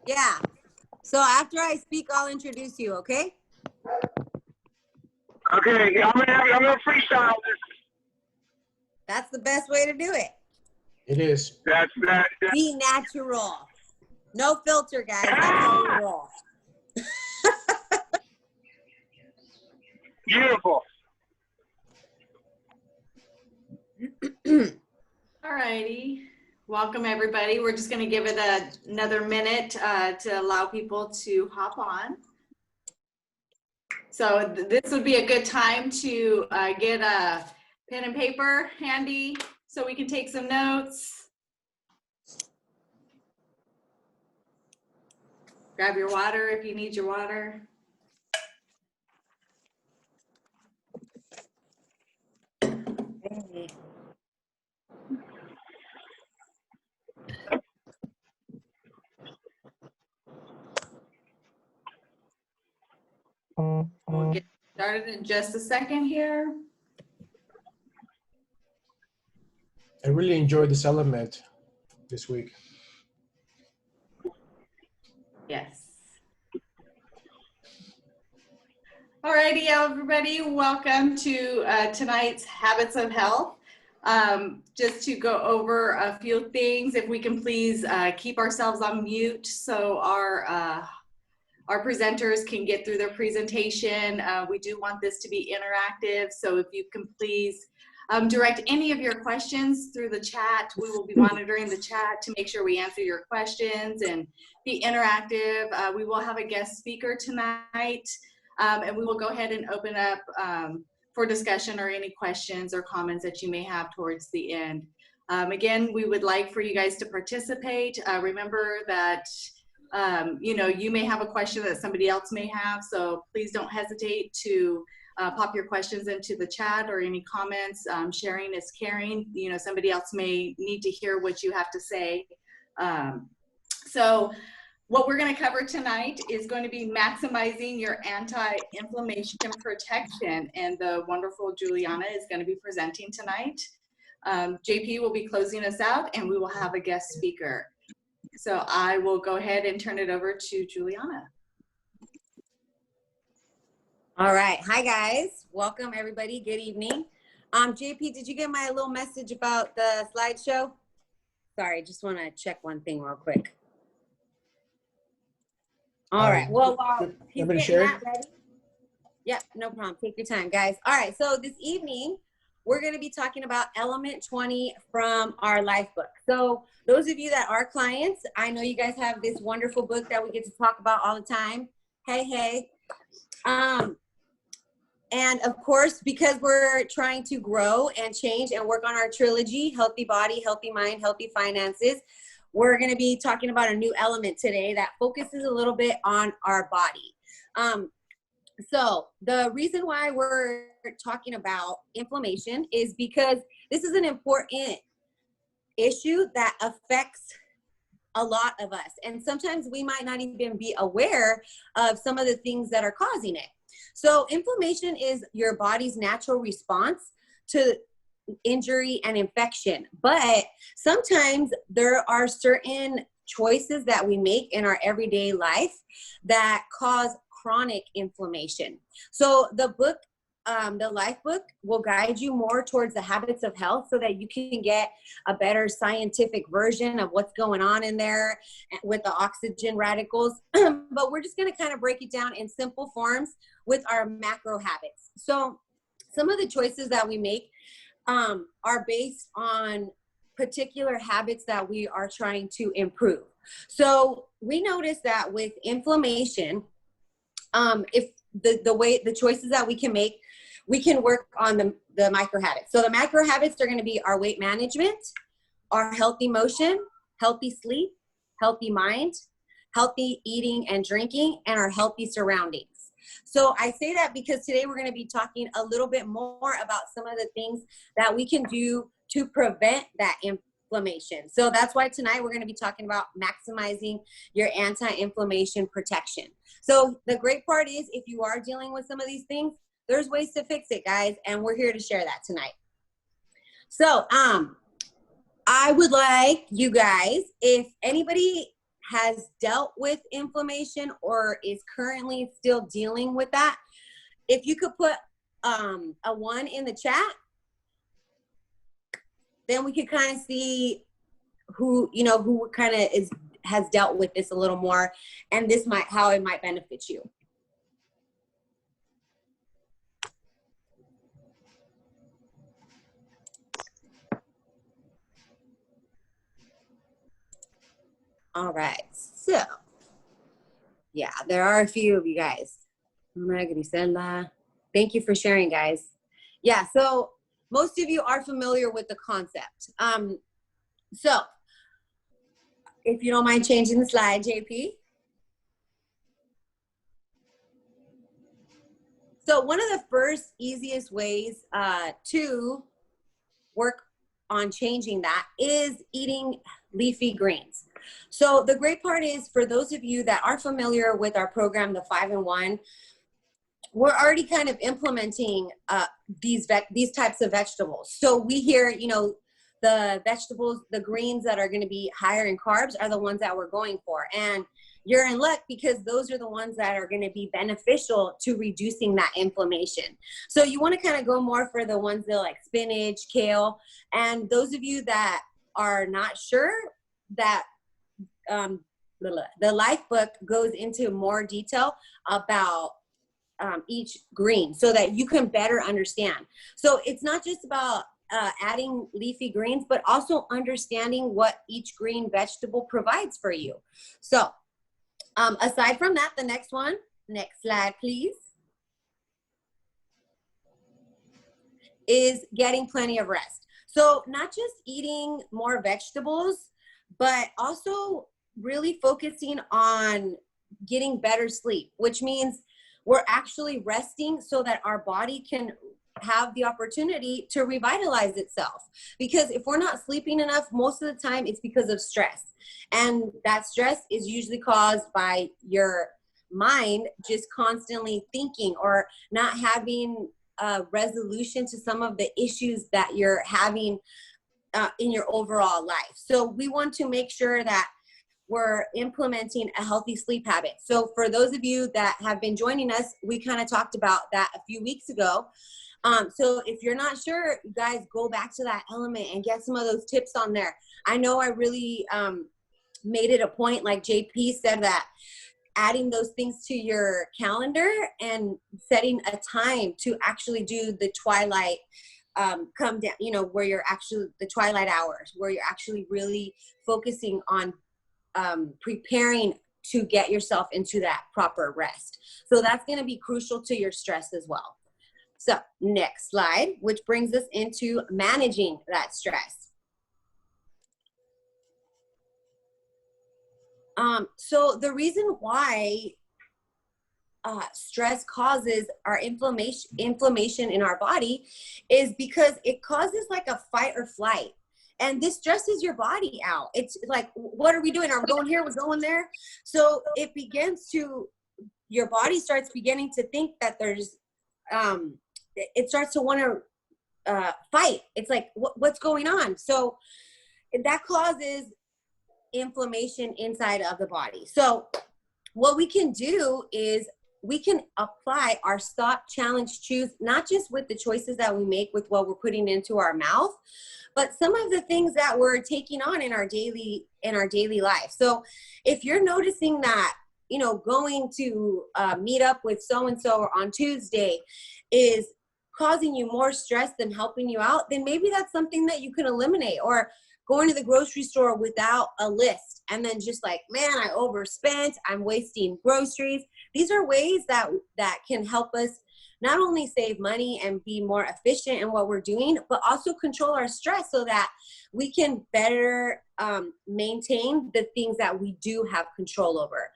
Yeah. So after I speak, I'll introduce you, okay? Okay, I'm gonna freestyle this. That's the best way to do it. It is. That's Be natural. No filter, guys. That's how we roll. beautiful. All righty. Welcome, everybody. We're just going to give it another minute to allow people to hop on. So this would be a good time to get a pen and paper handy so we can take some notes. Grab your water if you need your water. We'll get started in just a second here. I really enjoyed this element this week. Yes. Alrighty, everybody, welcome to tonight's Habits of Health. Just to go over a few things, if we can please keep ourselves on mute so our presenters can get through their presentation. We do want this to be interactive, so if you can please direct any of your questions through the chat. We will be monitoring the chat to make sure we answer your questions and be interactive. We will have a guest speaker tonight, and we will go ahead and open up for discussion or any questions or comments that you may have towards the end. Again, we would like for you guys to participate. Remember that you may have a question that somebody else may have, so please don't hesitate to pop your questions into the chat or any comments. Sharing is caring. Somebody else may need to hear what you have to say. So what we're going to cover tonight is going to be maximizing your anti-inflammation protection, and the wonderful Juliana is going to be presenting tonight. JP will be closing us out, and we will have a guest speaker. So I will go ahead and turn it over to Juliana. All right. Hi, guys. Welcome, everybody. Good evening. JP, did you get my little message about the slideshow? Sorry, just want to check one thing real quick. All right. Well, while he's getting that ready. Yep, no problem. Take your time, guys. All right. So this evening, we're going to be talking about Element 20 from our life book. So those of you that are clients, I know you guys have this wonderful book that we get to talk about all the time. Hey. And of course, because we're trying to grow and change and work on our trilogy, healthy body, healthy mind, healthy finances, we're going to be talking about a new element today that focuses a little bit on our body. So the reason why we're talking about inflammation is because this is an important issue that affects a lot of us. And sometimes we might not even be aware of some of the things that are causing it. So inflammation is your body's natural response to injury and infection. But sometimes there are certain choices that we make in our everyday life that cause chronic inflammation. So the book, the life book, will guide you more towards the habits of health so that you can get a better scientific version of what's going on in there with the oxygen radicals. But we're just going to kind of break it down in simple forms with our macro habits. So some of the choices that we make are based on particular habits that we are trying to improve. So we notice that with inflammation, if the choices that we can make, we can work on the micro habits. So the macro habits are going to be our weight management, our healthy motion, healthy sleep, healthy mind, healthy eating and drinking, and our healthy surroundings. So I say that because today we're going to be talking a little bit more about some of the things that we can do to prevent that inflammation. So that's why tonight we're going to be talking about maximizing your anti-inflammation protection. So the great part is, if you are dealing with some of these things, there's ways to fix it, guys, and we're here to share that tonight. So I would like you guys, if anybody has dealt with inflammation or is currently still dealing with that, if you could put a 1 in the chat, then we could kind of see who, you know, who kind of has dealt with this a little more, and this might, how it might benefit you. All right, so yeah, there are a few of you guys. Thank you for sharing, guys. Yeah, so most of you are familiar with the concept. So if you don't mind changing the slide, JP. So one of the first easiest ways to work on changing that is eating leafy greens. So the great part is, for those of you that are familiar with our program, the 5-in-1, we're already kind of implementing these types of vegetables. So we hear, you know, the vegetables, the greens that are going to be higher in carbs are the ones that we're going for. And you're in luck, because those are the ones that are going to be beneficial to reducing that inflammation. So you want to kind of go more for the ones that like spinach, kale. And those of you that are not sure, that the Life book goes into more detail about each green, so that you can better understand. So it's not just about adding leafy greens, but also understanding what each green vegetable provides for you. So aside from that, the next one, next slide, please, is getting plenty of rest. So not just eating more vegetables, but also really focusing on getting better sleep, which means we're actually resting so that our body can have the opportunity to revitalize itself. Because if we're not sleeping enough, most of the time it's because of stress. And that stress is usually caused by your mind just constantly thinking, or not having a resolution to some of the issues that you're having in your overall life. So we want to make sure that we're implementing a healthy sleep habit. So for those of you that have been joining us, we kind of talked about that a few weeks ago. So if you're not sure, you guys go back to that element and get some of those tips on there. I know I really made it a point, like JP said, that adding those things to your calendar and setting a time to actually do the twilight come down, you know, where you're actually, the twilight hours, where you're actually really focusing on preparing to get yourself into that proper rest. So that's going to be crucial to your stress as well. So next slide, which brings us into managing that stress. So the reason why stress causes our inflammation in our body is because it causes like a fight or flight. And this stresses your body out. It's like, what are we doing? Are we going here? We're going there. So it begins to, your body starts beginning to think that there's, it starts to want to fight. It's like, what's going on? So that causes inflammation inside of the body. So what we can do is we can apply our stop, challenge, choose, not just with the choices that we make with what we're putting into our mouth, but some of the things that we're taking on in our daily life. So if you're noticing that, you know, going to meet up with so-and-so on Tuesday is causing you more stress than helping you out, then maybe that's something that you can eliminate. Or going to the grocery store without a list and then just like, man, I overspent, I'm wasting groceries. These are ways that can help us not only save money and be more efficient in what we're doing, but also control our stress so that we can better maintain the things that we do have control over.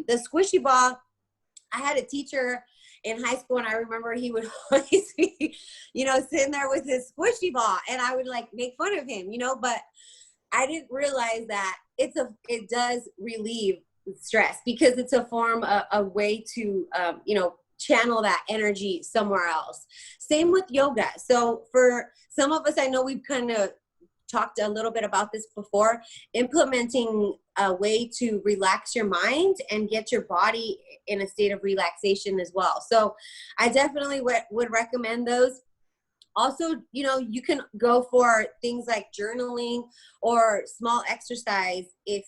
The squishy ball, I had a teacher in high school, and I remember he would always be, you know, sitting there with his squishy ball, and I would like make fun of him, you know, but I didn't realize that it does relieve stress, because it's a form, a way to, you know, channel that energy somewhere else. Same with yoga. So for some of us, I know we've kind of talked a little bit about this before, implementing a way to relax your mind and get your body in a state of relaxation as well. So I definitely would recommend those. Also, you know, you can go for things like journaling or small exercise if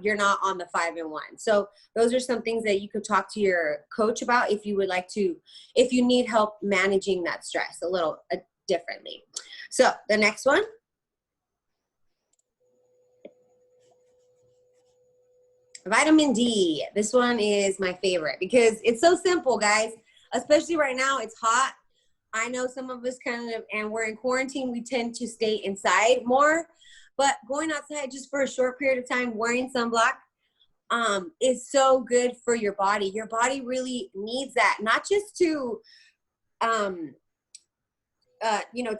you're not on the 5-in-1. So those are some things that you could talk to your coach about if you would like to, if you need help managing that stress a little differently. So the next one. Vitamin D. This one is my favorite because it's so simple, guys, especially right now. It's hot. I know some of us kind of, and we're in quarantine, we tend to stay inside more, but going outside just for a short period of time, wearing sunblock, is so good for your body. Your body really needs that, not just to, you know,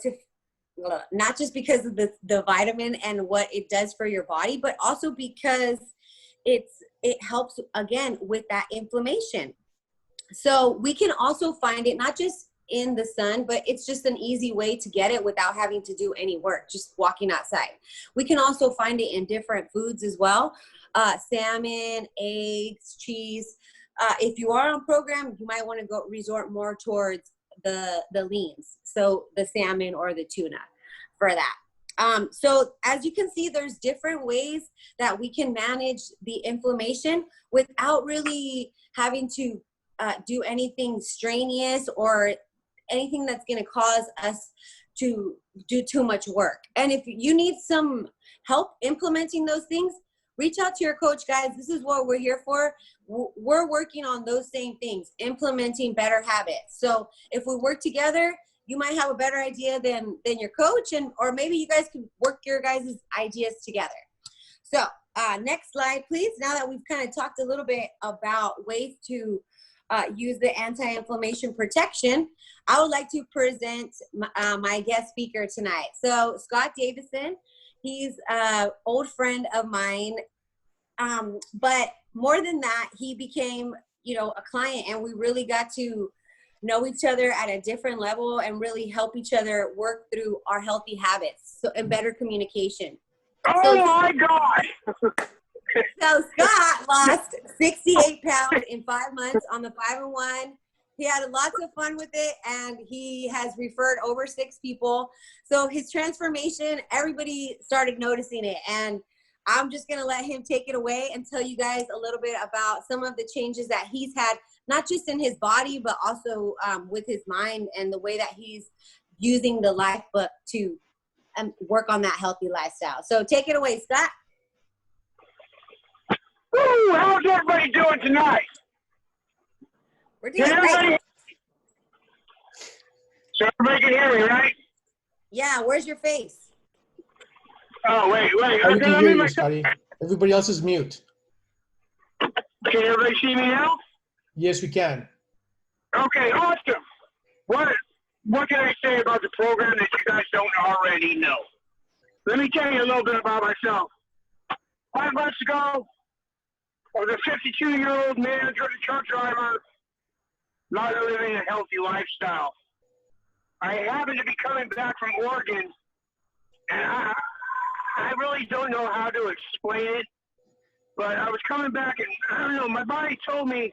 not just because of the vitamin and what it does for your body, but also because it helps, again, with that inflammation. So we can also find it not just in the sun, but it's just an easy way to get it without having to do any work, just walking outside. We can also find it in different foods as well. Salmon, eggs, cheese. If you are on program, you might want to go resort more towards the leans. So the salmon or the tuna for that. So as you can see, there's different ways that we can manage the inflammation without really having to do anything strenuous or anything that's going to cause us to do too much work. And if you need some help implementing those things, reach out to your coach, guys. This is what we're here for. We're working on those same things, implementing better habits. So if we work together, you might have a better idea than your coach, and or maybe you guys can work your guys' ideas together. So next slide, please. Now that we've kind of talked a little bit about ways to use the anti-inflammation protection, I would like to present my guest speaker tonight. So Scott Davison, he's an old friend of mine, but more than that, he became, you know, a client, and we really got to know each other at a different level and really help each other work through our healthy habits and better communication. Oh my God! So Scott lost 68 pounds in 5 months on the 5-in-1. He had lots of fun with it, and he has referred over 6 people. So his transformation, everybody started noticing it. And I'm just going to let him take it away and tell you guys a little bit about some of the changes that he's had, not just in his body, but also with his mind and the way that he's using the life book to work on that healthy lifestyle. So take it away, Scott. Woo! How's everybody doing tonight? We're doing great. So everybody can hear me, right? Yeah, where's your face? Oh, wait. We can hear you, Scotty. Everybody else is mute. Can everybody see me now? Yes, we can. Okay, awesome. What can I say about the program that you guys don't already know? Let me tell you a little bit about myself. 5 months ago, I was a 52-year-old man, truck driver, not living a healthy lifestyle. I happened to be coming back from Oregon, and I really don't know how to explain it, but I was coming back, and I don't know, my body told me,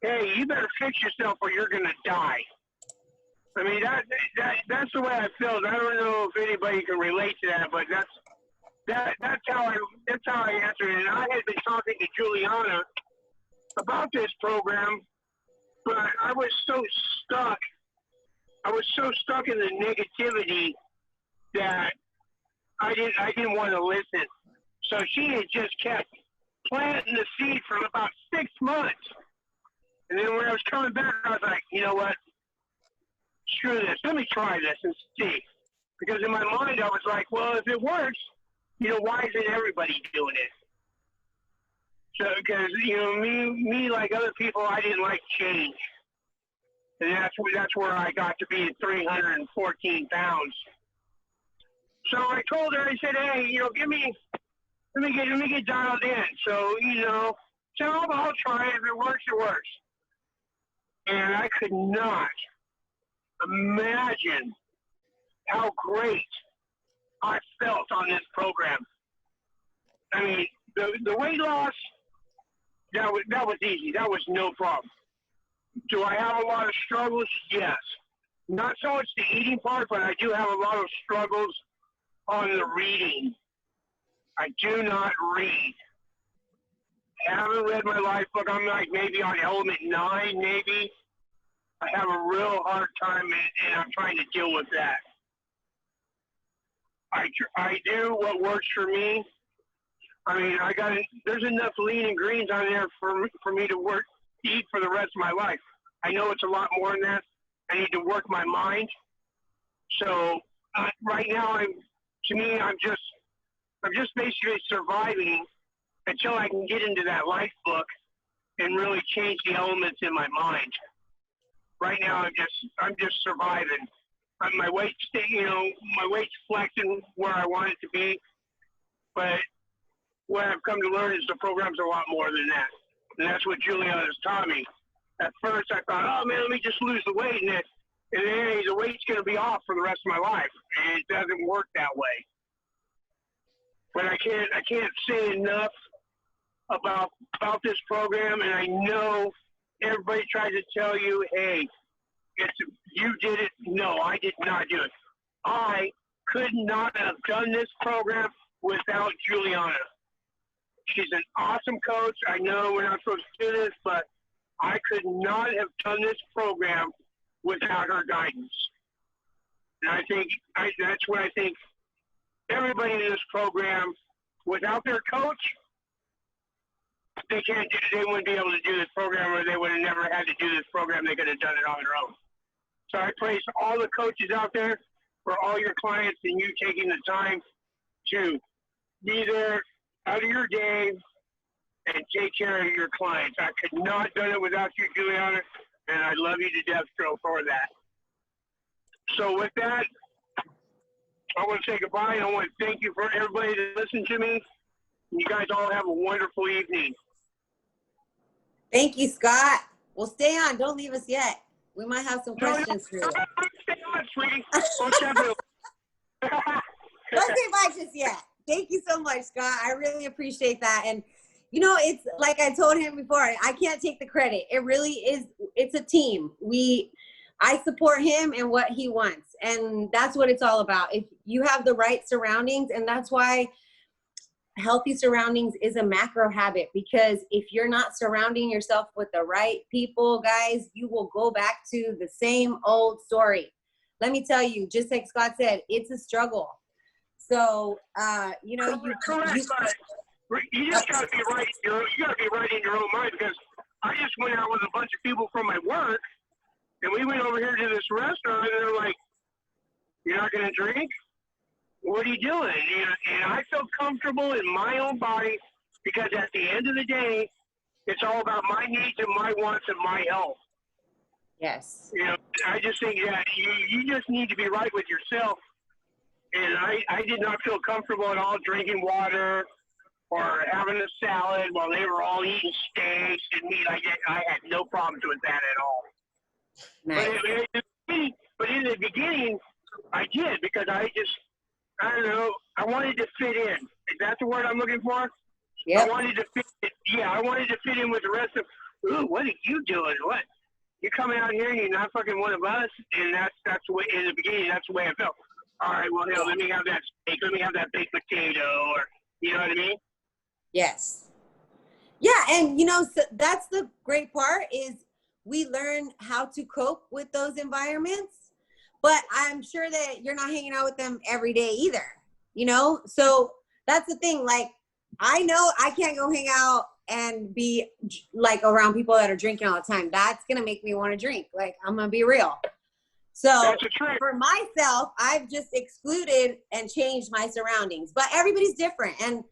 hey, you better fix yourself or you're going to die. I mean, that's the way I felt. I don't know if anybody can relate to that, but that's how I answered it. And I had been talking to Juliana about this program, but I was so stuck. I was so stuck in the negativity that I didn't want to listen. So she had just kept planting the seed for about 6 months. And then when I was coming back, I was like, you know what? Screw this. Let me try this and see. Because in my mind, I was like, well, if it works, you know, why isn't everybody doing it? So, because, you know, me like other people, I didn't like change. And that's where I got to be at 314 pounds. So I told her, I said, hey, you know, let me get dialed in. So, you know, so I'll try it. If it works, it works. And I could not imagine how great I felt on this program. I mean, the weight loss, that was easy. That was no problem. Do I have a lot of struggles? Yes. Not so much the eating part, but I do have a lot of struggles on the reading. I do not read. I haven't read my life book. I'm like maybe on element 9, maybe. I have a real hard time, and I'm trying to deal with that. I do what works for me. I mean, there's enough lean and greens on there for me to eat for the rest of my life. I know it's a lot more than that. I need to work my mind. So right now, I'm just basically surviving until I can get into that life book and really change the elements in my mind. Right now, I'm just surviving. My weight's flexing where I want it to be, but what I've come to learn is the program's a lot more than that, and that's what Juliana's taught me. At first, I thought, oh man, let me just lose the weight, and then the weight's going to be off for the rest of my life, and it doesn't work that way. But I can't say enough about this program, and I know everybody tries to tell you, hey, you did it. No, I did not do it. I could not have done this program without Juliana. She's an awesome coach. I know we're not supposed to do this, but I could not have done this program without her guidance. And that's what I think everybody in this program, without their coach, they wouldn't be able to do this program, or they would have never had to do this program. They could have done it on their own. So I praise all the coaches out there for all your clients and you taking the time to be there out of your day and take care of your clients. I could not have done it without you, Juliana, and I love you to death, girl, for that. So with that, I want to say goodbye, and I want to thank you for everybody that listened to me. You guys all have a wonderful evening. Thank you, Scott. Well, stay on. Don't leave us yet. We might have some questions for you. Stay on, sweetie. Don't say bye just yet. Thank you so much, Scott. I really appreciate that. And, you know, it's like I told him before, I can't take the credit. It really is. It's a team. I support him and what he wants. And that's what it's all about. If you have the right surroundings, and that's why healthy surroundings is a macro habit, because if you're not surrounding yourself with the right people, guys, you will go back to the same old story. Let me tell you, just like Scott said, it's a struggle. So, you know, you just got to be right. You got to be right in your own mind, because I just went out with a bunch of people from my work, and we went over here to this restaurant, and they're like, "You're not going to drink? What are you doing?" And I felt comfortable in my own body, because at the end of the day, it's all about my needs and my wants and my health. Yes. You know, I just think that you just need to be right with yourself. And I did not feel comfortable at all drinking water or having a salad while they were all eating steaks and meat. I had no problems with that at all. Nice. But in the beginning, I did, because I don't know, I wanted to fit in. Is that the word I'm looking for? Yeah. I wanted to fit in with the rest of, ooh, what are you doing? What? You're coming out here and you're not fucking one of us? And that's the way, in the beginning, that's the way I felt. All right, well, hell, let me have that steak. Let me have that baked potato, or, you know what I mean? Yes. Yeah, and, you know, so that's the great part, is we learn how to cope with those environments, but I'm sure that you're not hanging out with them every day either, you know? So that's the thing. Like, I know I can't go hang out and be, like, around people that are drinking all the time. That's going to make me want to drink. Like, I'm going to be real. So for myself, I've just excluded and changed my surroundings, but everybody's different. And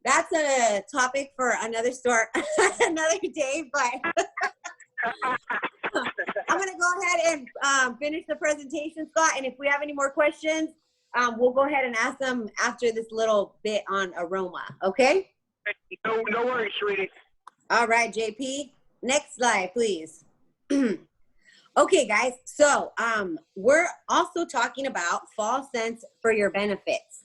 that's a topic for another another day, but I'm going to go ahead and finish the presentation, Scott. And if we have any more questions, we'll go ahead and ask them after this little bit on aroma. Okay? No worries, sweetie. All right, JP. Next slide, please. Okay, guys. So we're also talking about fall scents for your benefits.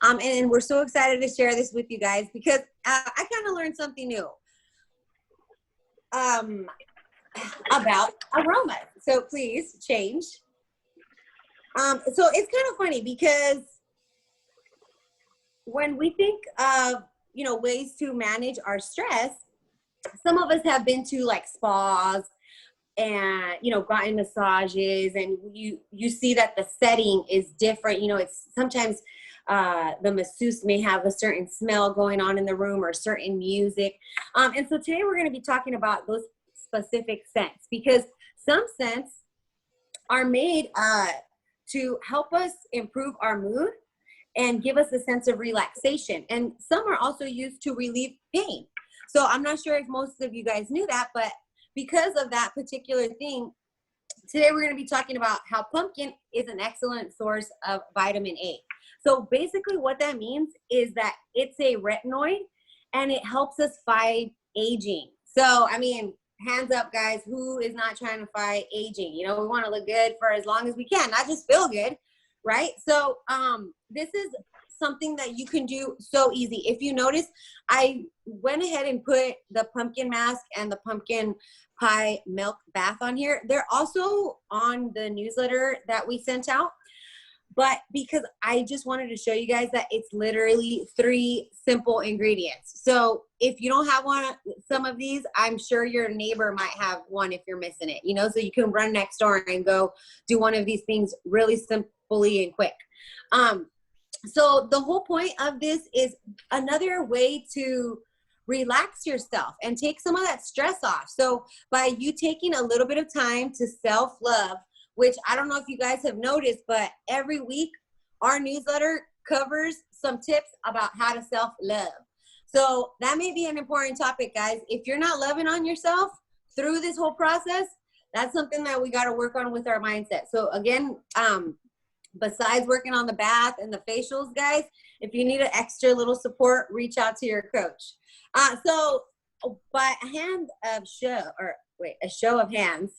And we're so excited to share this with you guys because I kind of learned something new about aromas. So please change. So it's kind of funny because when we think of, ways to manage our stress, some of us have been to like spas and gotten massages, and you see that the setting is different. It's sometimes the masseuse may have a certain smell going on in the room or certain music, and so today we're going to be talking about those specific scents, because some scents are made to help us improve our mood and give us a sense of relaxation, and some are also used to relieve pain. So I'm not sure if most of you guys knew that, but because of that particular thing, today we're going to be talking about how pumpkin is an excellent source of vitamin A. So basically what that means is that it's a retinoid and it helps us fight aging. So, I mean, hands up, guys, who is not trying to fight aging? We want to look good for as long as we can, not just feel good, right? So this is something that you can do so easy. If you notice, I went ahead and put the pumpkin mask and the pumpkin pie milk bath on here. They're also on the newsletter that we sent out, but because I just wanted to show you guys that it's literally 3 simple ingredients. So if you don't have some of these, I'm sure your neighbor might have one if you're missing it, so you can run next door and go do one of these things really simply and quick. So the whole point of this is another way to relax yourself and take some of that stress off. So by you taking a little bit of time to self-love, which I don't know if you guys have noticed, but every week our newsletter covers some tips about how to self-love. So that may be an important topic, guys. If you're not loving on yourself through this whole process, that's something that we got to work on with our mindset. So again, besides working on the bath and the facials, guys, if you need an extra little support, reach out to your coach. So by a show of hands,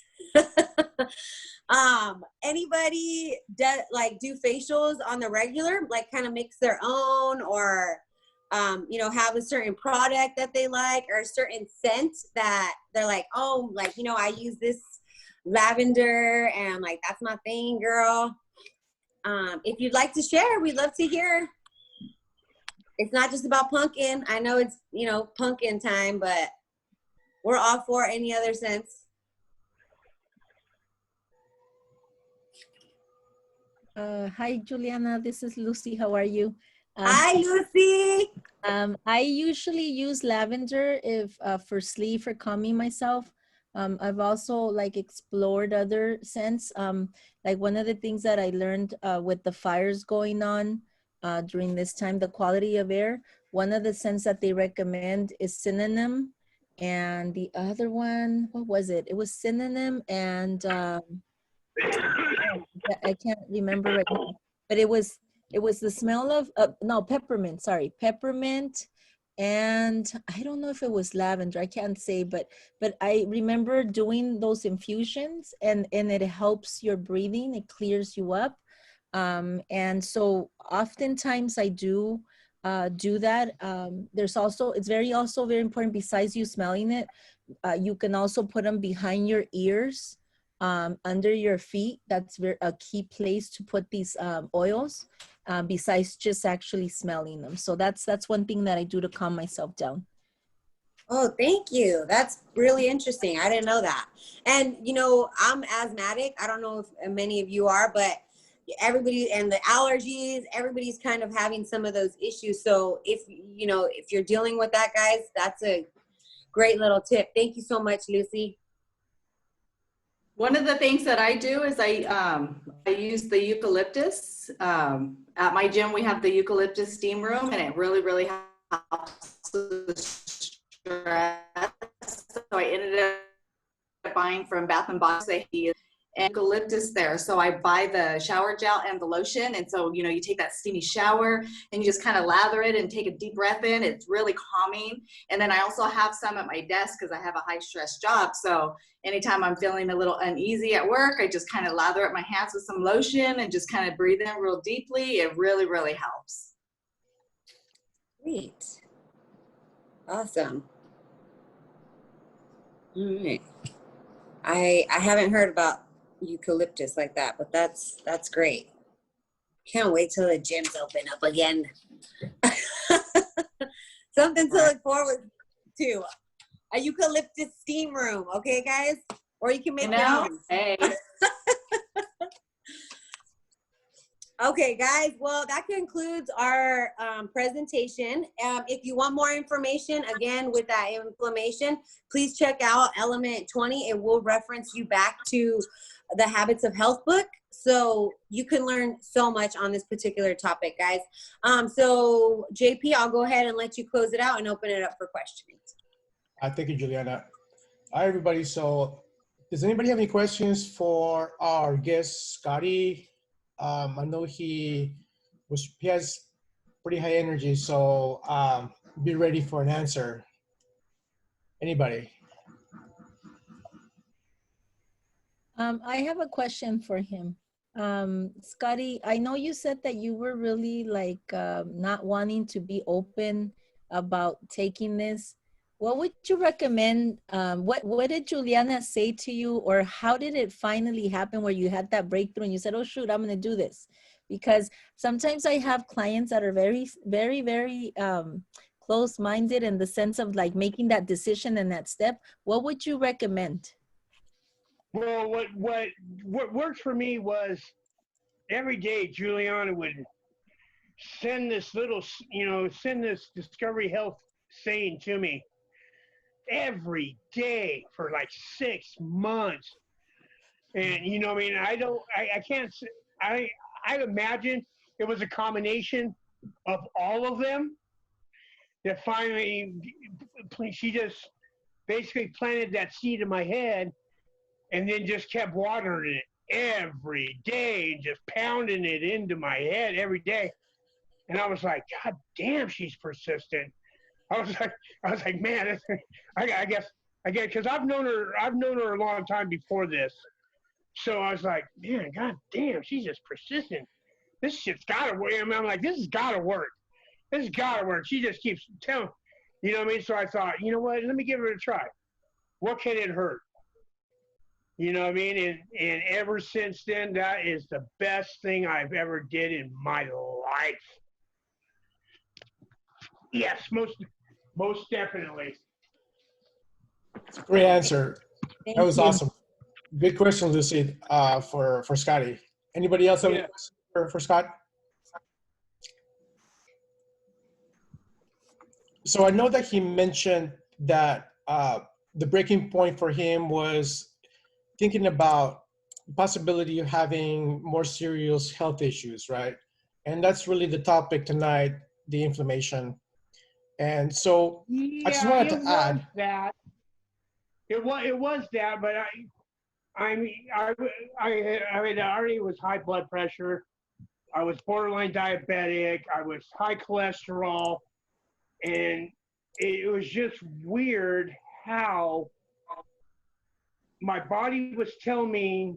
anybody do facials on the regular, like kind of mix their own, or have a certain product that they like, or a certain scent that they're like, oh, I use this lavender and like that's my thing, girl. If you'd like to share, we'd love to hear. It's not just about pumpkin. I know it's, pumpkin time, but we're all for any other scents. Hi, Juliana. This is Lucy. How are you? Hi, Lucy. I usually use lavender if for sleep, for calming myself. I've also explored other scents. Like one of the things that I learned with the fires going on during this time, the quality of air, one of the scents that they recommend is cinnamon. And the other one, what was it? It was cinnamon and I can't remember right now, but it was the smell of, peppermint, sorry, peppermint. And I don't know if it was lavender, I can't say, but I remember doing those infusions and it helps your breathing, it clears you up. And so oftentimes I do that. There's also, also very important, besides you smelling it, you can also put them behind your ears, under your feet. That's a key place to put these oils, besides just actually smelling them. So that's one thing that I do to calm myself down. Oh, thank you. That's really interesting. I didn't know that. And, I'm asthmatic. I don't know if many of you are, but everybody, and the allergies, everybody's kind of having some of those issues. So if you're dealing with that, guys, that's a great little tip. Thank you so much, Lucy. One of the things that I do is I use the eucalyptus. At my gym, we have the eucalyptus steam room, and it really, really helps with stress. So I ended up buying from Bath and Body. and eucalyptus there. So I buy the shower gel and the lotion. And so, you take that steamy shower and you just kind of lather it and take a deep breath in. It's really calming. And then I also have some at my desk because I have a high stress job. So anytime I'm feeling a little uneasy at work, I just kind of lather up my hands with some lotion and just kind of breathe in real deeply. It really, really helps. Great. Awesome. All right. I haven't heard about eucalyptus like that, but that's great. Can't wait till the gyms open up again. Something to look forward to. A eucalyptus steam room, okay, guys? Or you can make your own. Hey. Okay, guys, well, that concludes our presentation. If you want more information, again, with that inflammation, please check out Element 20. It will reference you back to the Habits of Health book. So you can learn so much on this particular topic, guys. So JP, I'll go ahead and let you close it out and open it up for questions. Thank you, Juliana. Hi, everybody. So does anybody have any questions for our guest, Scotty? I know he has pretty high energy, so be ready for an answer. Anybody? I have a question for him. Scotty, I know you said that you were really like not wanting to be open about taking this. What would you recommend? What did Juliana say to you, or how did it finally happen where you had that breakthrough and you said, oh shoot, I'm gonna do this? Because sometimes I have clients that are very, very, very close-minded in the sense of like making that decision and that step. What would you recommend? Well, what worked for me was every day Juliana would send this Discovery Health saying to me every day for like 6 months. And I imagine it was a combination of all of them that finally she just basically planted that seed in my head and then just kept watering it every day, just pounding it into my head every day. And I was like, God damn, she's persistent. I was like, man, I guess, because I've known her a long time before this. So I was like, man, God damn, she's just persistent. This shit's gotta work. I mean, I'm like, this has gotta work. This has gotta work. She just keeps telling, you know what I mean? So I thought, you know what? Let me give it a try. What can it hurt? You know what I mean? And ever since then, that is the best thing I've ever did in my life. Yes, most definitely. Great answer. Thank That was you. awesome. Good question, Lucy, for Scotty. Anybody else have any questions for Scott? So I know that he mentioned that the breaking point for him was thinking about the possibility of having more serious health issues, right? And that's really the topic tonight, the inflammation. And so I just wanted to add that. It was that, but I already was high blood pressure. I was borderline diabetic. I was high cholesterol, and it was just weird how my body was telling me,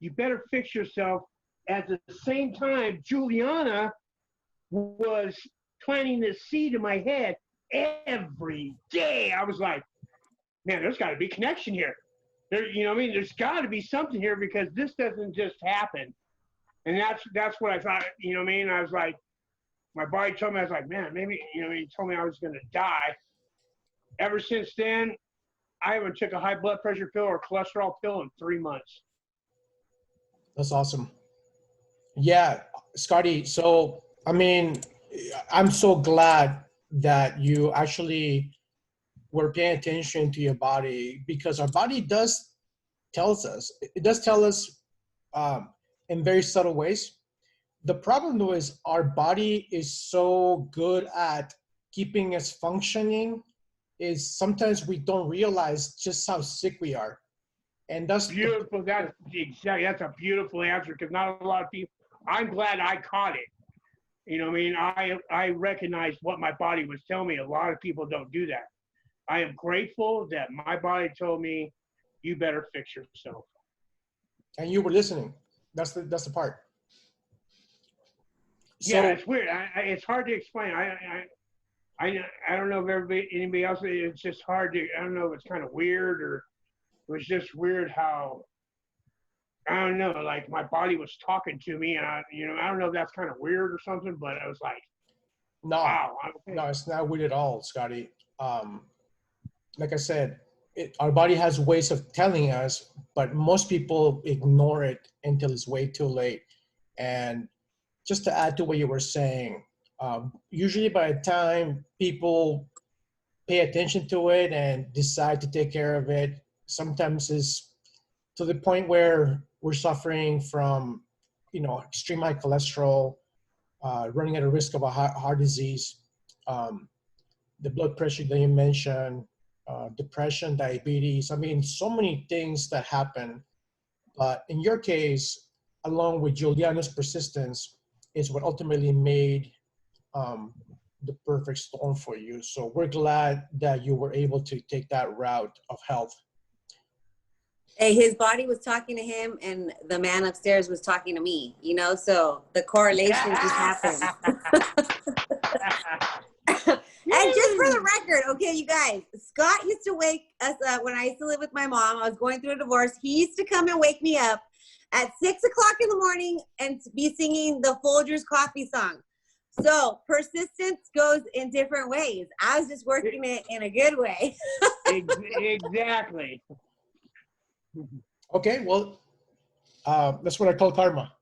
you better fix yourself. At the same time, Juliana was planting this seed in my head every day. I was like, man, there's got to be connection here. You know what I mean? There's got to be something here because this doesn't just happen. And that's what I thought, you know what I mean? I was like, my body told me, I was like, man, maybe, you know, he told me I was going to die. Ever since then, I haven't took a high blood pressure pill or cholesterol pill in 3 months. That's awesome. Yeah, Scotty. So, I mean, I'm so glad that you actually were paying attention to your body, because our body does tell us in very subtle ways. The problem though is our body is so good at keeping us functioning is sometimes we don't realize just how sick we are. And that's Beautiful. That's exactly. That's a beautiful answer because not a lot of people. I'm glad I caught it. You know, what I mean, I recognized what my body was telling me. A lot of people don't do that. I am grateful that my body told me, "You better fix yourself." and you were listening. That's the part. Yeah, So it's weird. It's hard to explain. I don't know if anybody else. It's just hard to. I don't know if it's kind of weird or it was just weird how I don't know. Like my body was talking to me, and I don't know if that's kind of weird or something. But I was like, no, wow. Okay. no, it's not weird at all, Scotty. Like I said, our body has ways of telling us, but most people ignore it until it's way too late. And just to add to what you were saying, usually by the time people pay attention to it and decide to take care of it, sometimes it's to the point where we're suffering from, extreme high cholesterol, running at a risk of a heart disease, the blood pressure that you mentioned, depression, diabetes. I mean, so many things that happen. But in your case, along with Juliana's persistence, is what ultimately made um, the perfect storm for you. So we're glad that you were able to take that route of health. Hey, his body was talking to him and the man upstairs was talking to me, so the correlation just happened. And just for the record, okay, you guys, Scott used to wake us up when I used to live with my mom. I was going through a divorce. He used to come and wake me up at 6 o'clock in the morning and be singing the Folgers coffee song. So persistence goes in different ways. I was just working it in a good way. Exactly. Okay, well, that's what I call karma,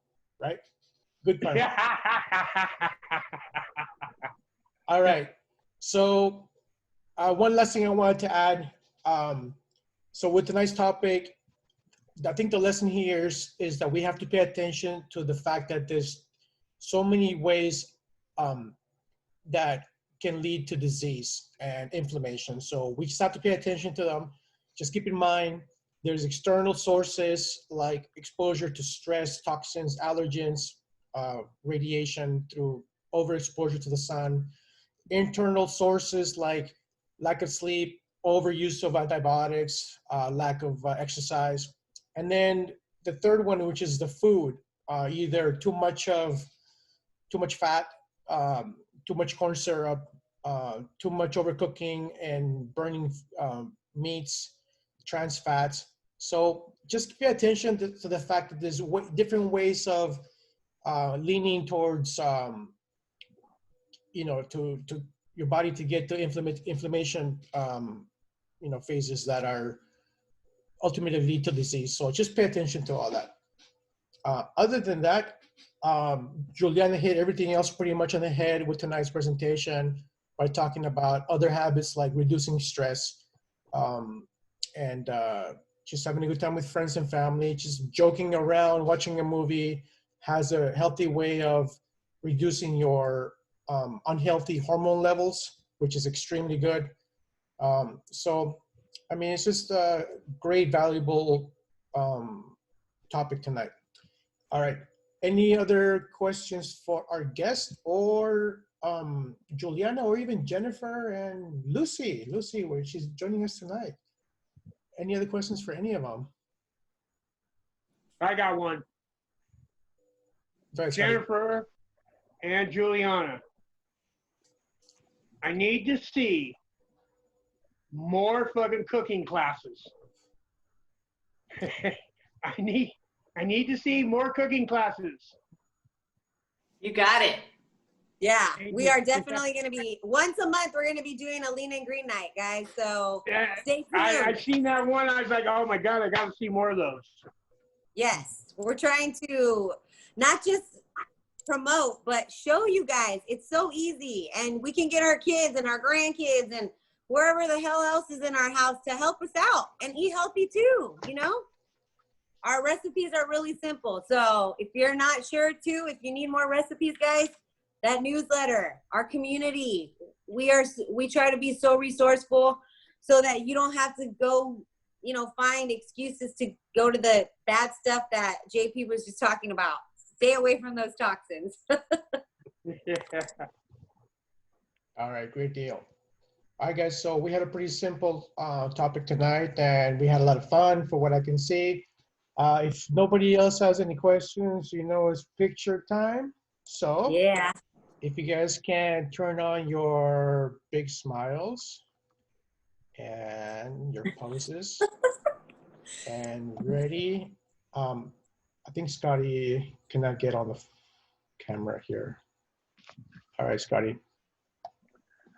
right? Good karma. All right. So one last thing I wanted to add. So with tonight's topic, I think the lesson here is that we have to pay attention to the fact that there's so many ways that can lead to disease and inflammation. So we just have to pay attention to them. Just keep in mind, there's external sources like exposure to stress, toxins, allergens, radiation through overexposure to the sun. Internal sources like lack of sleep, overuse of antibiotics, lack of exercise. And then the third one, which is the food, either too much fat, too much corn syrup, too much overcooking and burning meats, trans fats. So just pay attention to the fact that there's different ways of leaning towards, to your body to get to inflammation, phases that are ultimately lead to disease. So just pay attention to all that. Other than that, Juliana hit everything else pretty much on the head with tonight's presentation by talking about other habits like reducing stress, and just having a good time with friends and family, just joking around, watching a movie has a healthy way of reducing your unhealthy hormone levels, which is extremely good. So, I mean, it's just a great, valuable topic tonight. All right. Any other questions for our guest or Juliana or even Jennifer and Lucy? Lucy, where she's joining us tonight. Any other questions for any of them? I got one. Sorry, Jennifer and Juliana, I need to see more fucking cooking classes. I need to see more cooking classes. You got it. Yeah, we are definitely going to be, once a month, we're going to be doing a lean and green night, guys. So stay tuned. I've seen that one. I was like, oh my God, I got to see more of those. Yes, we're trying to not just promote, but show you guys it's so easy. And we can get our kids and our grandkids and wherever the hell else is in our house to help us out and eat healthy too, Our recipes are really simple. So if you're not sure too, if you need more recipes, guys, that newsletter, our community, we try to be so resourceful so that you don't have to go find excuses to go to the bad stuff that JP was just talking about. Stay away from those toxins. Yeah. All right, great deal. All right, guys, so we had a pretty simple topic tonight, and we had a lot of fun for what I can see. If nobody else has any questions, it's picture time. So Yeah. if you guys can turn on your big smiles and your poses and ready. I think Scotty cannot get on the camera here. All right, Scotty.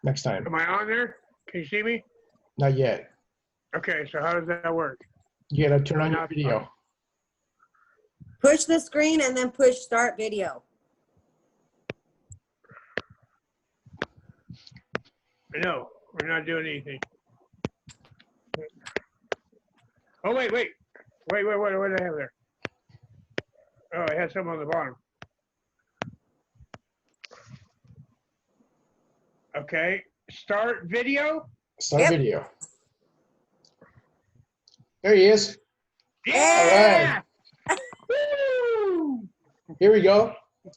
Next time. Am I on there? Can you see me? Not yet. Okay, so how does that work? You gotta turn on your video. Push the screen and then push start video. No, we're not doing anything. Oh, wait, what do I have there? Oh, I had something on the bottom. Okay, start video. Start video. There he is. Yeah! All right. Here we go.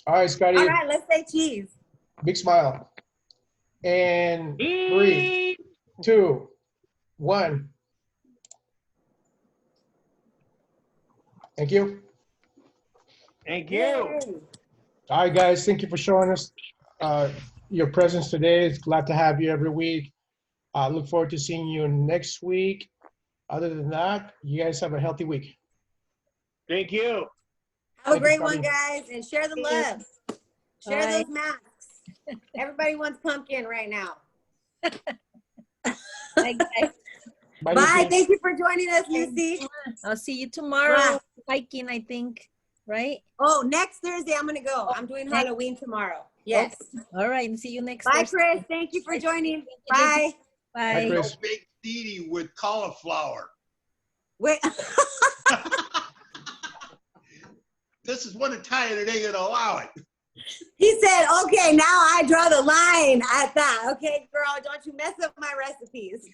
All right, Scotty. All right, let's say cheese. Big smile. And 3, 2, 1. Thank you. Thank you. Yay. All right, guys. Thank you for showing us your presence today. It's glad to have you every week. I look forward to seeing you next week. Other than that, you guys have a healthy week. Thank you. Have a Thank great you, one, Scotty. guys, and share the love. Share Bye. those masks. Everybody wants pumpkin right now. Bye, guys. Bye. Bye. Lucy. Thank you for joining us, Lucy. I'll see you tomorrow. Hiking, I think, right? Oh, next Thursday I'm gonna go. I'm doing next- Halloween tomorrow. Yes. All right, and see you next Bye, Thursday. Chris. Thank you for joining. Thank you, Bye. Bye, Bye. Chris. No baked ziti with cauliflower. Wait. This is one Italian that ain't gonna allow it. He said, okay, now I draw the line at that. Okay, girl, don't you mess up my recipes.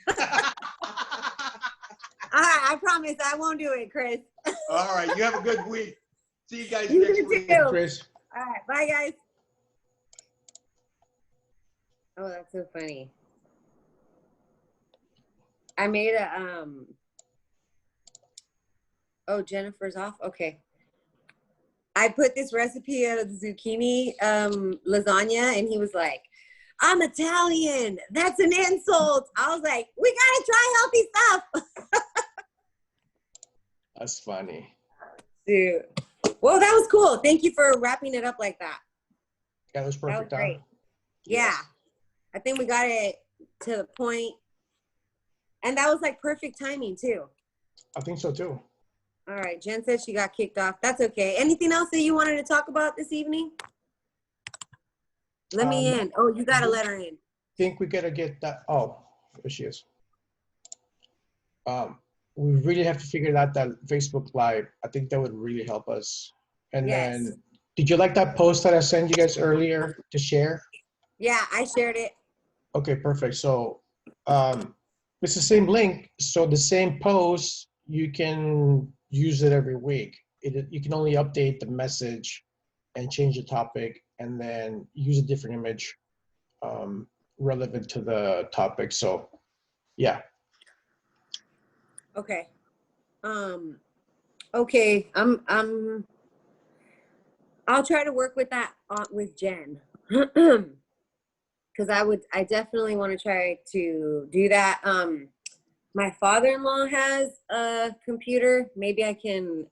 All right, I promise I won't do it, Chris. All right, you have a good week. See you guys You next do week. too. Chris. All right, bye, guys. Oh, that's so funny. I made a, oh, Jennifer's off? Okay. I put this recipe of zucchini lasagna, and he was like, I'm Italian. That's an insult. I was like, we gotta try healthy stuff. That's funny. Dude. Well, that was cool. Thank you for wrapping it up like that. Yeah, that was perfect. That was great. Huh? Yeah. Yes. I think we got it to the point. And that was like perfect timing too. I think so too. All right. Jen said she got kicked off. That's okay. Anything else that you wanted to talk about this evening? Let me in. Oh, you got to let her in. Think we gotta get that. Oh, there she is. We really have to figure out that Facebook Live. I think that would really help us. And Yes. then, did you like that post that I sent you guys earlier to share? Yeah, I shared it. Okay, perfect. So it's the same link. So the same post, you can use it every week. You can only update the message and change the topic, and then use a different image relevant to the topic. So yeah. Okay. Okay. I'll try to work with that with Jen. Because I definitely want to try to do that. My father-in-law has a computer. Maybe I can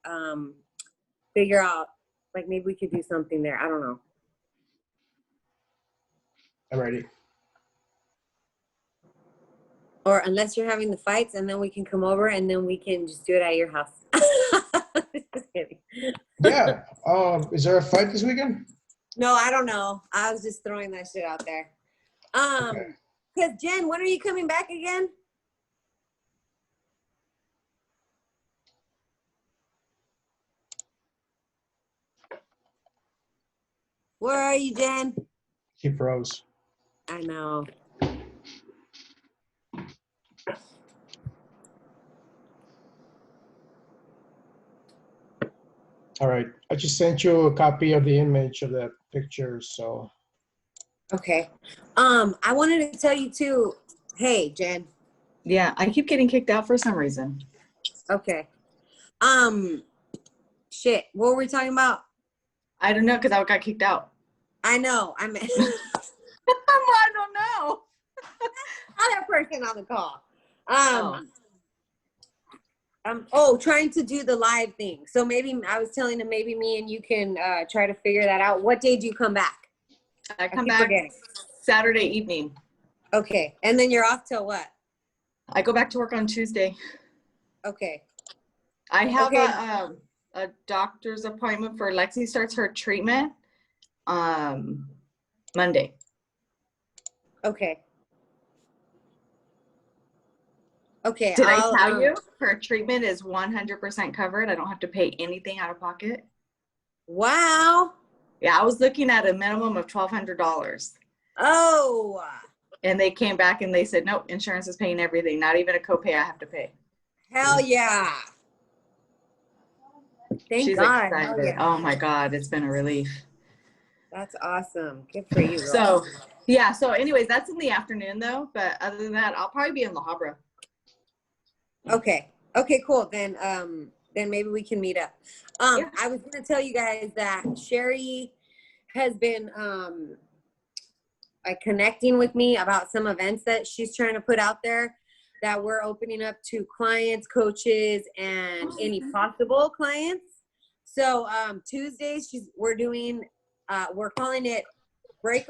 figure out, like, maybe we could do something there. I don't know. Alrighty. Or unless you're having the fights, and then we can come over and then we can just do it at your house. Just kidding. Yeah. Is there a fight this weekend? No, I don't know. I was just throwing that shit out there. Okay. Because Jen, when are you coming back again? Where are you, Jen? She froze. I know. All right. I just sent you a copy of the image of that picture. So. Okay. I wanted to tell you too. Hey, Jen. Yeah, I keep getting kicked out for some reason. Okay. Shit. What were we talking about? I don't know because I got kicked out. I know. I mean, I don't know. other person on the call. Oh. Trying to do the live thing. So maybe I was telling him maybe me and you can try to figure that out. What day do you come back? I come keep back forgetting. Saturday evening. Okay. And then you're off till what? I go back to work on Tuesday. Okay. I have a doctor's appointment for Lexi starts her treatment Monday. Okay. Okay. Did I tell you her treatment is 100% covered? I don't have to pay anything out of pocket. Wow. Yeah, I was looking at a minimum of $1,200. Oh. And they came back and they said, nope, insurance is paying everything. Not even a copay I have to pay. Hell yeah. Thank She's God. excited. Hell yeah. Oh my God, it's been a relief. That's awesome. Good for you, girl. So, yeah. So anyways, that's in the afternoon though. But other than that, I'll probably be in La Habra. Okay. Okay, cool. Then maybe we can meet up. Yeah. I was going to tell you guys that Sherry has been like connecting with me about some events that she's trying to put out there that we're opening up to clients, coaches, and any possible clients. So Tuesdays we're calling it Brea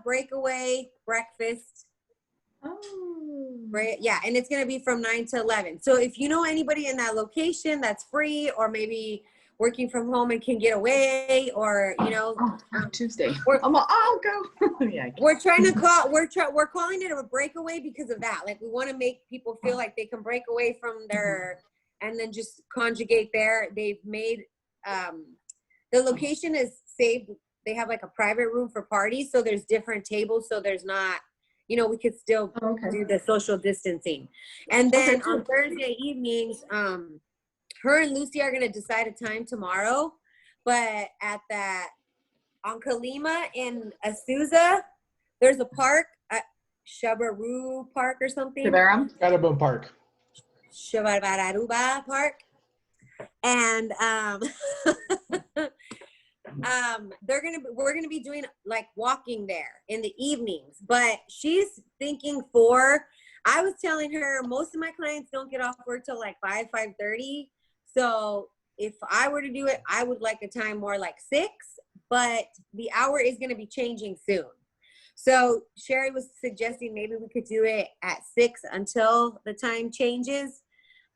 Breakaway Breakfast. Right. Yeah. And it's going to be from 9 to 11. So if you know anybody in that location that's free or maybe working from home and can get away or, Tuesday. I'll go. Yeah, we're trying to call, we're calling it a breakaway because of that. Like we want to make people feel like they can break away from their, and then just conjugate there. They've made, the location is saved. They have like a private room for parties. So there's different tables. So there's not, we could still do the social distancing. And then on Thursday evenings, her and Lucy are going to decide a time tomorrow, but on Kalima in Azusa, there's a park at Shabaru Park or something. Shabaru Park. Shabaru Park. And we're gonna be doing like walking there in the evenings, but she's thinking I was telling her most of my clients don't get off work till like 5:30. So if I were to do it, I would like a time more like 6, but the hour is going to be changing soon. So Sherry was suggesting maybe we could do it at 6 until the time changes.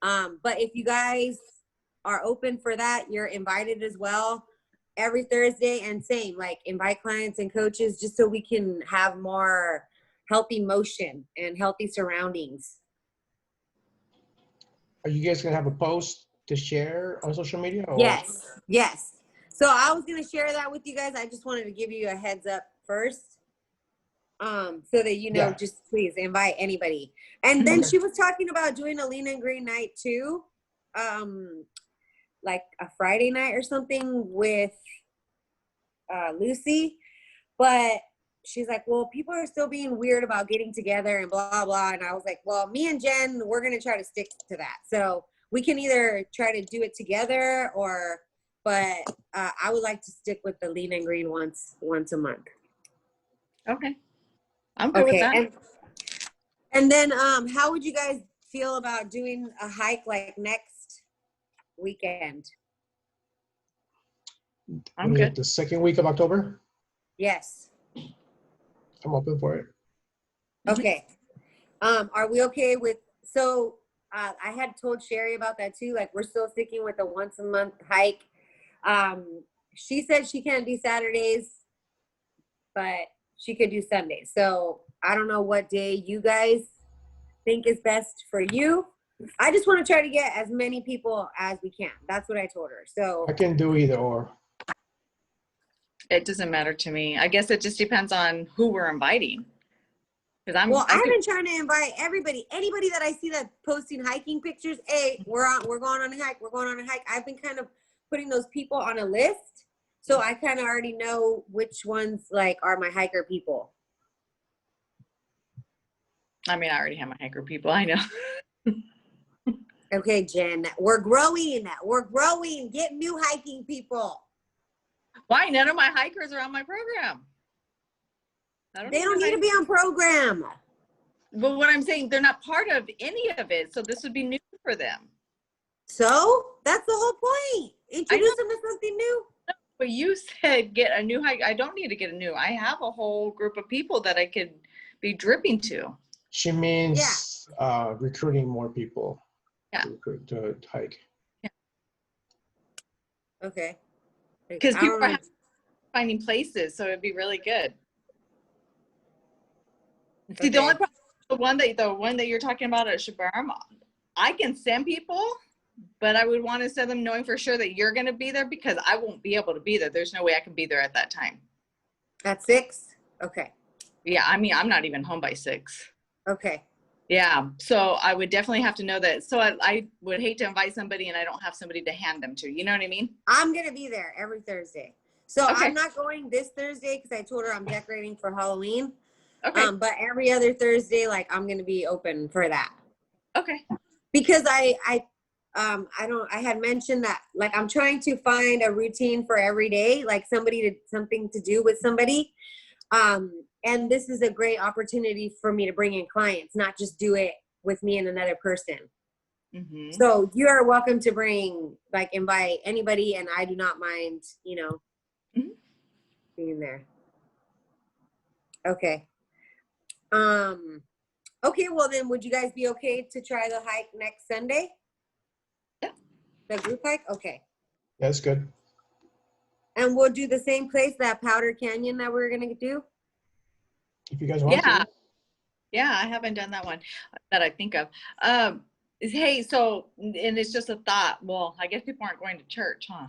But if you guys are open for that, you're invited as well. Every Thursday, and same, like invite clients and coaches just so we can have more healthy motion and healthy surroundings. Are you guys going to have a post to share on social media? Or? Yes. So I was going to share that with you guys. I just wanted to give you a heads up first. So that, just please invite anybody. And then she was talking about doing a lean and green night too. Like a Friday night or something with Lucy, but she's like, well, people are still being weird about getting together and blah blah. And I was like, well, me and Jen, we're gonna try to stick to that. So we can either try to do it together but I would like to stick with the lean and green once a month. Okay, I'm good with that. And then how would you guys feel about doing a hike like next weekend? I'm good. The second week of October? Yes. I'm open for it. Okay. Are we okay with, I had told Sherry about that too. Like we're still sticking with the once a month hike. She said she can't do Saturdays, but she could do Sundays. So I don't know what day you guys think is best for you. I just want to try to get as many people as we can. That's what I told her. So I can do either or. It doesn't matter to me. I guess it just depends on who we're inviting. Because Well, I've been trying to invite anybody that I see that posting hiking pictures. Hey, we're going on a hike. We're going on a hike. I've been kind of putting those people on a list, so I kind of already know which ones like are my hiker people. I mean, I already have my hiker people. I know. Okay, Jen, we're growing. We're growing. Get new hiking people. Why? None of my hikers are on my program. They don't need to be on program. But what I'm saying, they're not part of any of it, so this would be new for them. So that's the whole point. Introduce them to something new. But you said get a new hike. I don't need to get a new. I have a whole group of people that I could be dripping to. She means recruiting more people. Yeah. To hike. Yeah. Okay. Because people are finding places, so it'd be really good. See, the only problem, the one that you're talking about at Shabarm, I can send people, but I would want to send them knowing for sure that you're going to be there because I won't be able to be there. There's no way I can be there at that time. At 6? Okay. Yeah, I mean, I'm not even home by 6. Okay. Yeah, so I would definitely have to know that. So I would hate to invite somebody and I don't have somebody to hand them to. You know what I mean? I'm going to be there every Thursday. So okay. I'm not going this Thursday because I told her I'm decorating for Halloween. Okay. But every other Thursday, like I'm going to be open for that. Okay. Because I had mentioned that like I'm trying to find a routine for every day, like something to do with somebody. And this is a great opportunity for me to bring in clients, not just do it with me and another person. Mm-hmm. So you are welcome to invite anybody, and I do not mind, mm-hmm. being there. Okay. Okay, well then would you guys be okay to try the hike next Sunday? Yeah. The group hike? Okay. That's good. And we'll do the same place, that Powder Canyon that we're going to do? If you guys want to. Yeah, I haven't done that one that I think of. Hey, so, and it's just a thought. Well, I guess people aren't going to church, huh?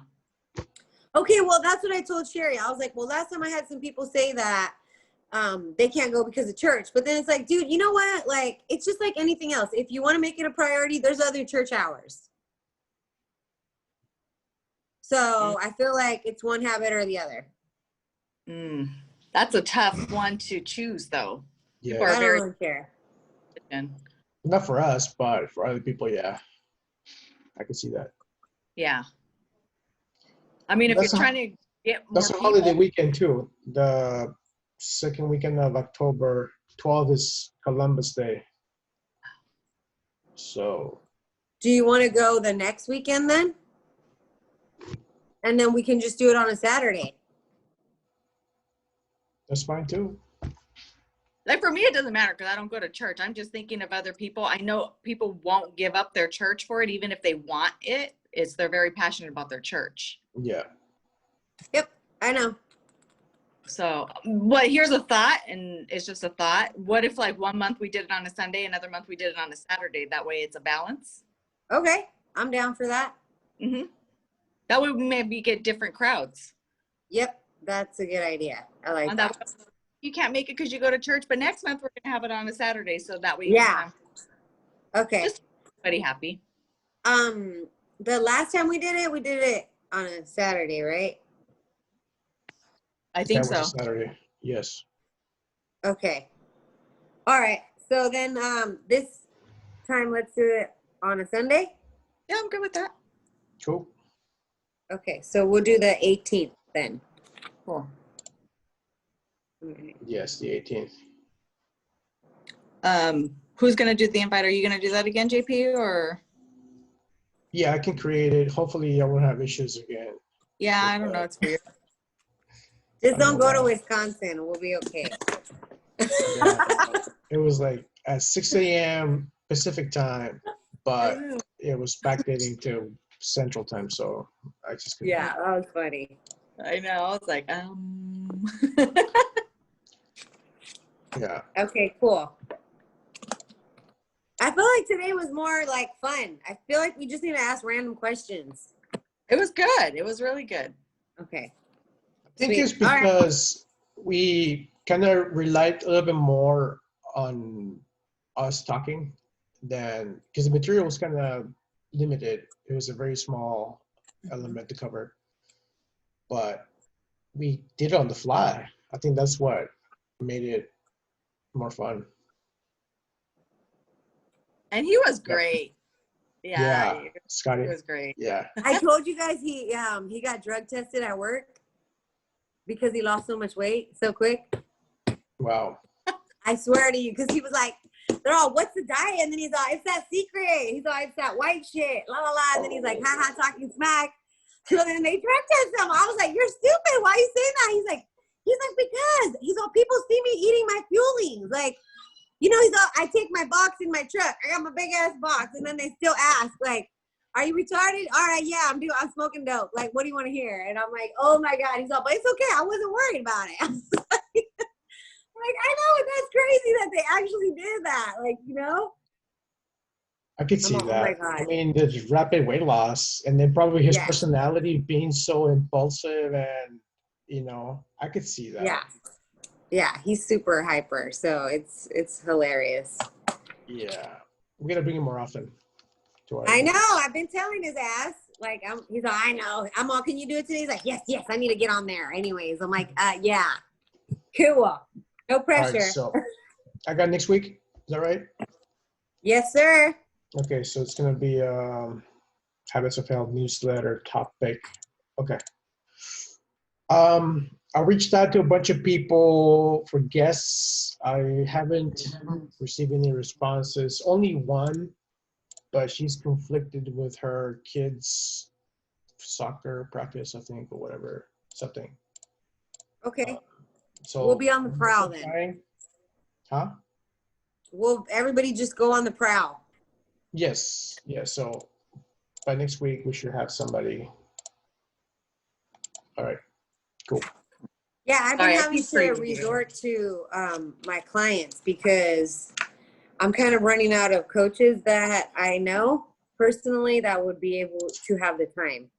Okay, well, that's what I told Sherry. I was like, well, last time I had some people say that they can't go because of church. But then it's like, dude, you know what? Like, it's just like anything else. If you want to make it a priority, there's other church hours. So I feel like it's one habit or the other. That's a tough one to choose, though. Yeah. People are I don't really care. Not for us, but for other people, yeah. I can see that. Yeah. I mean, if you're trying to get more that's a holiday weekend, too. The second weekend of October 12th is Columbus Day. So. Do you want to go the next weekend then? And then we can just do it on a Saturday. That's fine too. Like for me, it doesn't matter because I don't go to church. I'm just thinking of other people. I know people won't give up their church for it, even if they want it. They're very passionate about their church. Yeah. Yep, I know. So, here's a thought, and it's just a thought. What if like 1 month we did it on a Sunday, another month we did it on a Saturday? That way it's a balance. Okay, I'm down for that. Mm-hmm. That way we maybe get different crowds. Yep, that's a good idea. I like that. You can't make it because you go to church, but next month we're gonna have it on a Saturday, so that way okay. Just everybody happy. The last time we did it on a Saturday, right? I think so. Saturday, yes. Okay. All right. So then, this time let's do it on a Sunday. Yeah, I'm good with that. Cool. Okay, so we'll do the 18th then. Cool. Yes, the 18th. Who's gonna do the invite? Are you gonna do that again, JP, or? Yeah, I can create it. Hopefully I won't have issues again. Yeah, I don't know. It's weird. Just don't go to Wisconsin. We'll be okay. Yeah, it was like at 6 a.m. Pacific time, but it was backdating to Central time, so I just couldn't. Yeah, that was funny. I know. I was like, Yeah. Okay, cool. I feel like today was more like fun. I feel like we just need to ask random questions. It was good. It was really good. Okay. I think it's because we kind of relied a little bit more on us talking than, because the material was kind of limited. It was a very small element to cover, but we did it on the fly. I think that's what made it more fun. And he was great. Yeah, Scotty. he was great. Yeah. I told you guys he got drug tested at work because he lost so much weight so quick. Wow. I swear to you, because he was like, they're all, what's the diet? And then he's all, it's that secret. He's all, it's that white shit, la la la. And then he's like, haha, talking smack. So then they drug test him. I was like, you're stupid. Why are you saying that? He's like, because he's all, people see me eating my fuelings. Like, you know, he's all, I take my box in my truck. I got my big ass box. And then they still ask, like, are you retarded? All right, yeah, I'm smoking dope. Like, what do you want to hear? And I'm like, oh my God. He's all, but it's okay. I wasn't worried about it. I was like, I know, that's crazy that they actually did that. Like, you know? I could see Oh that. my God. I mean, the rapid weight loss, and then probably his personality being so impulsive, and you know, I could see that. Yeah, he's super hyper, so it's hilarious. Yeah, we gotta bring him more often. I know. I've been telling his ass. Like, he's all, I know. I'm all, can you do it today? He's like, yes, I need to get on there. Anyways, I'm like, yeah, cool. No pressure. All right, so I got next week. Is that right? Yes, sir. Okay, so it's gonna be Habits of Health newsletter topic. Okay. I reached out to a bunch of people for guests. I haven't received any responses. Only one, but she's conflicted with her kids' soccer practice, I think, or whatever, something. Okay. So we'll be on the prowl then. Huh? Will everybody just go on the prowl? Yes. Yeah. So by next week, we should have somebody. All right. Cool. Yeah, I've been having to resort to my clients because I'm kind of running out of coaches that I know personally that would be able to have the time.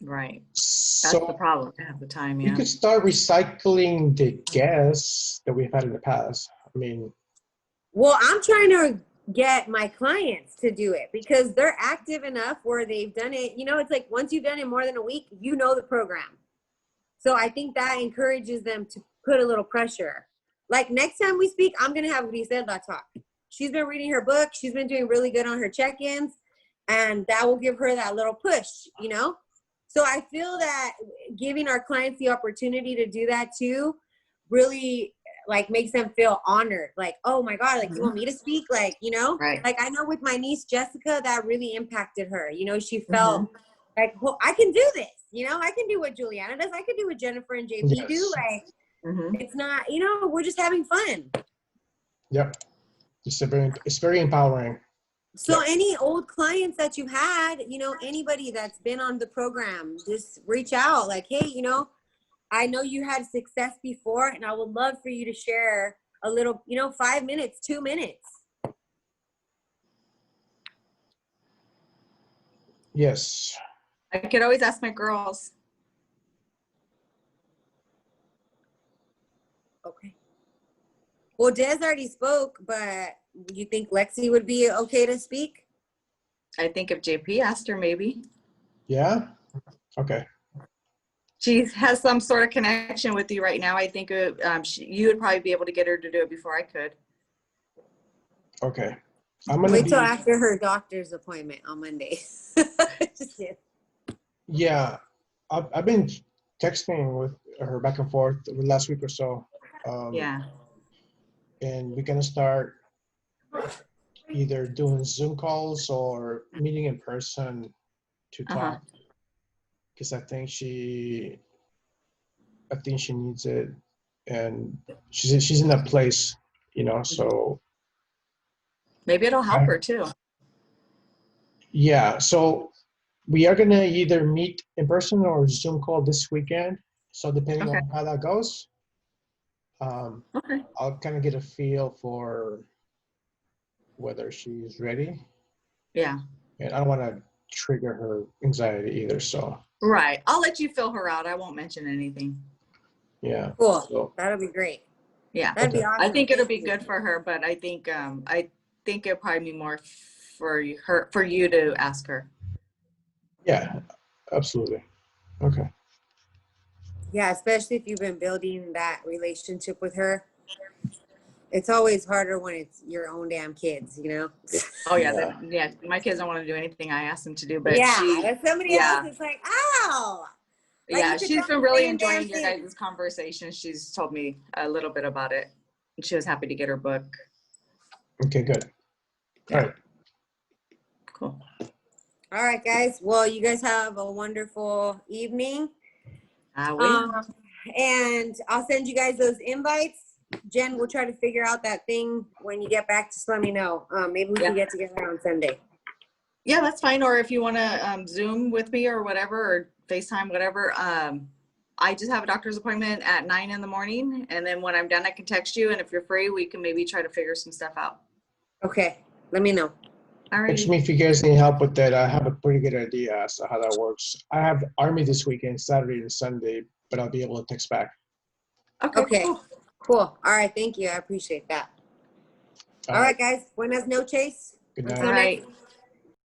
Right. So that's the problem. To have the time. Yeah. You could start recycling the guests that we've had in the past. I mean, well, I'm trying to get my clients to do it because they're active enough where they've done it. You know, it's like once you've done it more than a week, you know the program. So I think that encourages them to put a little pressure. Like next time we speak, I'm going to have Griselda talk. She's been reading her book. She's been doing really good on her check-ins. And that will give her that little push, you know? So I feel that giving our clients the opportunity to do that too really like makes them feel honored. Like, oh my God, like you want me to speak? Like, you know, right. Like I know with my niece, Jessica, that really impacted her. You know, she felt like, well, I can do this. You know, I can do what Juliana does. I can do what Jennifer and JP do. Like, it's not, you know, we're just having fun. Yep. It's very empowering. So any old clients that you had, you know, anybody that's been on the program, just reach out like, hey, you know you had success before and I would love for you to share a little, you know, 5 minutes, 2 minutes. Yes. I could always ask my girls. Okay. Well, Des already spoke, but you think Lexi would be okay to speak? I think if JP asked her, maybe. Yeah? Okay. She has some sort of connection with you right now. I think you would probably be able to get her to do it before I could. Okay. I'm gonna wait till after her doctor's appointment on Monday. Just kidding. Yeah, I've been texting with her back and forth the last week or so. Yeah. And we're gonna start either doing Zoom calls or meeting in person to talk. Because I think she needs it, and she's in that place, you know. So maybe it'll help her too. Yeah. So we are gonna either meet in person or Zoom call this weekend. So depending on how that goes, I'll kind of get a feel for whether she's ready. Yeah. And I don't want to trigger her anxiety either. So. Right. I'll let you fill her out. I won't mention anything. Yeah. Cool. So, that'll be great. Yeah. That'd be awesome. I think it'll Thank be you. good for her, but I think it'll probably be more for you to ask her. Yeah, absolutely. Okay. Yeah, especially if you've been building that relationship with her. It's always harder when it's your own damn kids, you know? Oh yeah, Yeah. yeah. My kids don't want to do anything I ask them to do, but Yeah, that's somebody else. yeah, It's like, ow! Like, yeah. you could She's tell been the really same damn enjoying your thing. guys' conversation. She's told me a little bit about it. And she was happy to get her book. Okay, good. All right. Cool. All right, guys. Well, you guys have a wonderful evening. And I'll send you guys those invites. Jen, we'll try to figure out that thing when you get back. Just let me know. Maybe we can get together on Sunday. Yeah, that's fine. Or if you want to Zoom with me or whatever, or FaceTime, whatever. I just have a doctor's appointment at 9 in the morning. And then when I'm done, I can text you. And if you're free, we can maybe try to figure some stuff out. Okay. Let me know. All right. Text me if you guys need help with that. I have a pretty good idea as to how that works. I have Army this weekend, Saturday and Sunday, but I'll be able to text back. Okay. Cool. All right. Thank you. I appreciate that. All right, guys. Buenas noches. Good Until night. All right.